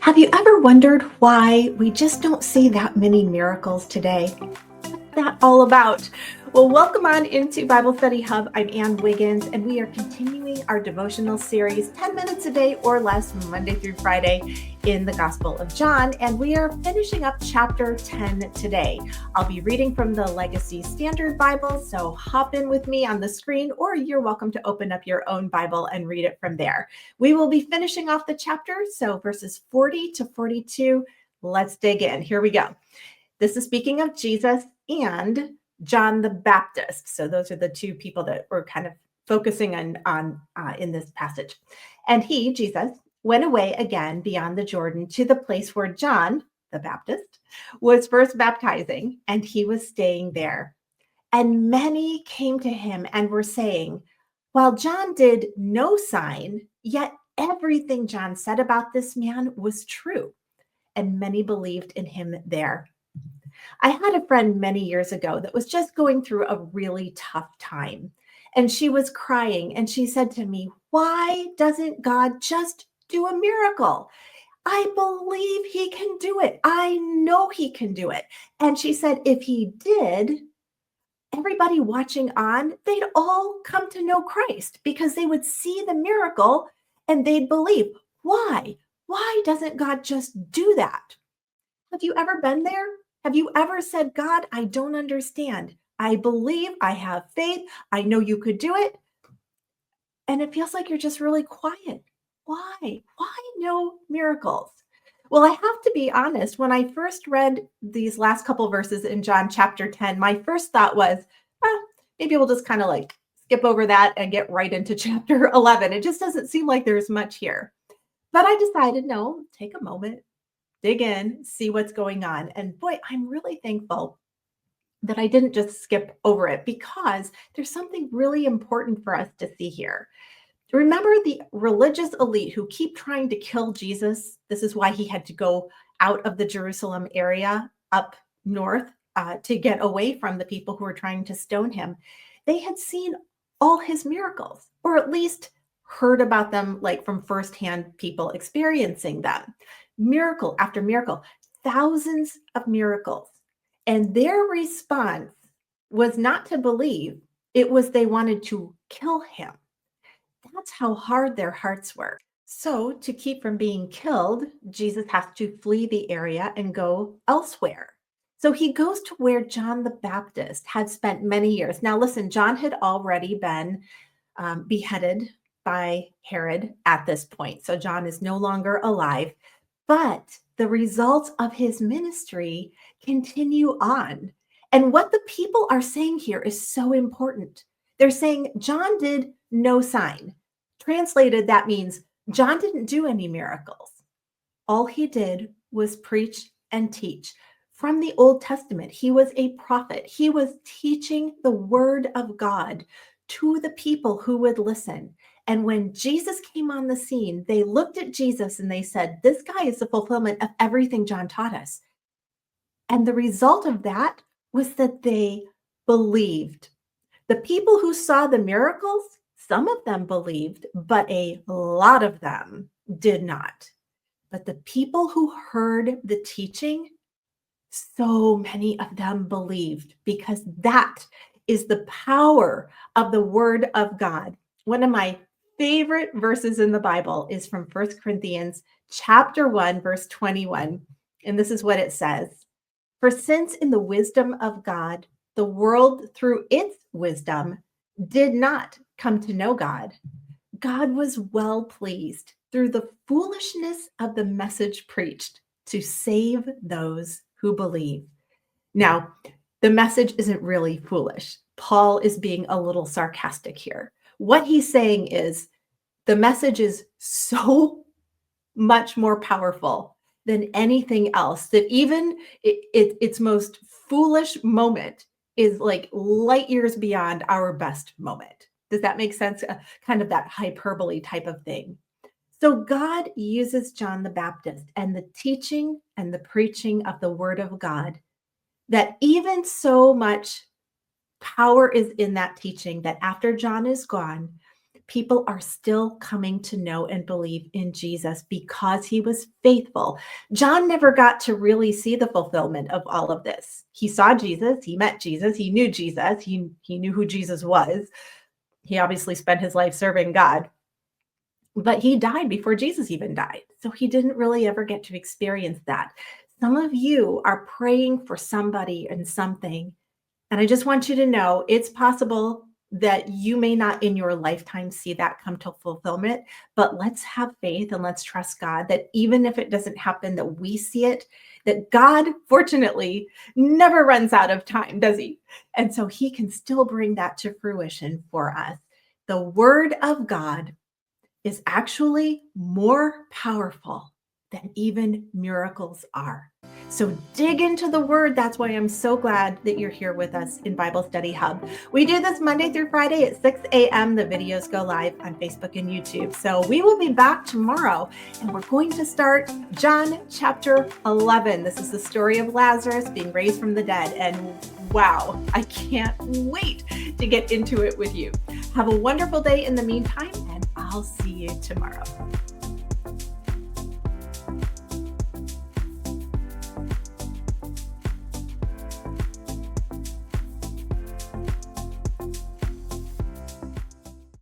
Have you ever wondered why we just don't see that many miracles today? What's that all about? Well, welcome on into Bible Study Hub. I'm Ann Wiggins, and we are continuing our devotional series 10 minutes a day or less, Monday through Friday, in the Gospel of John. And we are finishing up chapter 10 today. I'll be reading from the Legacy Standard Bible, so hop in with me on the screen, or you're welcome to open up your own Bible and read it from there. We will be finishing off the chapter, so verses 40 to 42. Let's dig in. Here we go. This is speaking of Jesus and John the Baptist. So those are the two people that we're kind of focusing on in this passage. And he, Jesus, went away again beyond the Jordan to the place where John the Baptist was first baptizing, and he was staying there. And many came to him and were saying, while John did no sign, yet everything John said about this man was true. And many believed in him there. I had a friend many years ago that was just going through a really tough time. And she was crying and she said to me, why doesn't God just do a miracle? I believe he can do it. I know he can do it. And she said, if he did, everybody watching on, they'd all come to know Christ because they would see the miracle and they'd believe. Why? Why doesn't God just do that? Have you ever been there? Have you ever said, God, I don't understand. I believe, I have faith. I know you could do it. And it feels like you're just really quiet. Why? Why no miracles? Well, I have to be honest. When I first read these last couple verses in John chapter 10, my first thought was, maybe we'll just kind of like skip over that and get right into chapter 11. It just doesn't seem like there's much here. But I decided, no, take a moment, dig in, see what's going on. And boy, I'm really thankful that I didn't just skip over it because there's something really important for us to see here. Remember the religious elite who keep trying to kill Jesus? This is why he had to go out of the Jerusalem area up north to get away from the people who were trying to stone him. They had seen all his miracles, or at least heard about them like from firsthand people experiencing them. Miracle after miracle, thousands of miracles. And their response was not to believe, it was they wanted to kill him. That's how hard their hearts were. So, to keep from being killed, Jesus has to flee the area and go elsewhere. So, he goes to where John the Baptist had spent many years. Now, listen, John had already been beheaded by Herod at this point. So, John is no longer alive, but the results of his ministry continue on. And what the people are saying here is so important. They're saying John did no sign. Translated, that means John didn't do any miracles. All he did was preach and teach. From the Old Testament, he was a prophet. He was teaching the word of God to the people who would listen. And when Jesus came on the scene, they looked at Jesus and they said, this guy is the fulfillment of everything John taught us. And the result of that was that they believed. The people who saw the miracles, some of them believed, but a lot of them did not. But the people who heard the teaching, so many of them believed because that is the power of the word of God. One of my favorite verses in the Bible is from 1 Corinthians chapter 1, verse 21. And this is what it says. For since in the wisdom of God, the world through its wisdom did not come to know God, God was well pleased through the foolishness of the message preached to save those who believe. Now, the message isn't really foolish. Paul is being a little sarcastic here. What he's saying is the message is so much more powerful than anything else that even its most foolish moment is like light years beyond our best moment. Does that make sense? Kind of that hyperbole type of thing. So God uses John the Baptist and the teaching and the preaching of the word of God, that even so much power is in that teaching that after John is gone, people are still coming to know and believe in Jesus because he was faithful. John never got to really see the fulfillment of all of this. He saw Jesus, he met Jesus, he knew Jesus, he knew who Jesus was. He obviously spent his life serving God, but he died before Jesus even died. So he didn't really ever get to experience that. Some of you are praying for somebody and something, and I just want you to know it's possible that you may not in your lifetime see that come to fulfillment, but let's have faith and let's trust God that even if it doesn't happen, that we see it, that God, fortunately, never runs out of time, does he? And so he can still bring that to fruition for us. The word of God is actually more powerful than even miracles are. So dig into the word. That's why I'm so glad that you're here with us in Bible Study Hub. We do this Monday through Friday at 6 a.m. The videos go live on Facebook and YouTube. So we will be back tomorrow, and we're going to start John chapter 11. This is the story of Lazarus being raised from the dead. And wow, I can't wait to get into it with you. Have a wonderful day in the meantime, and I'll see you tomorrow.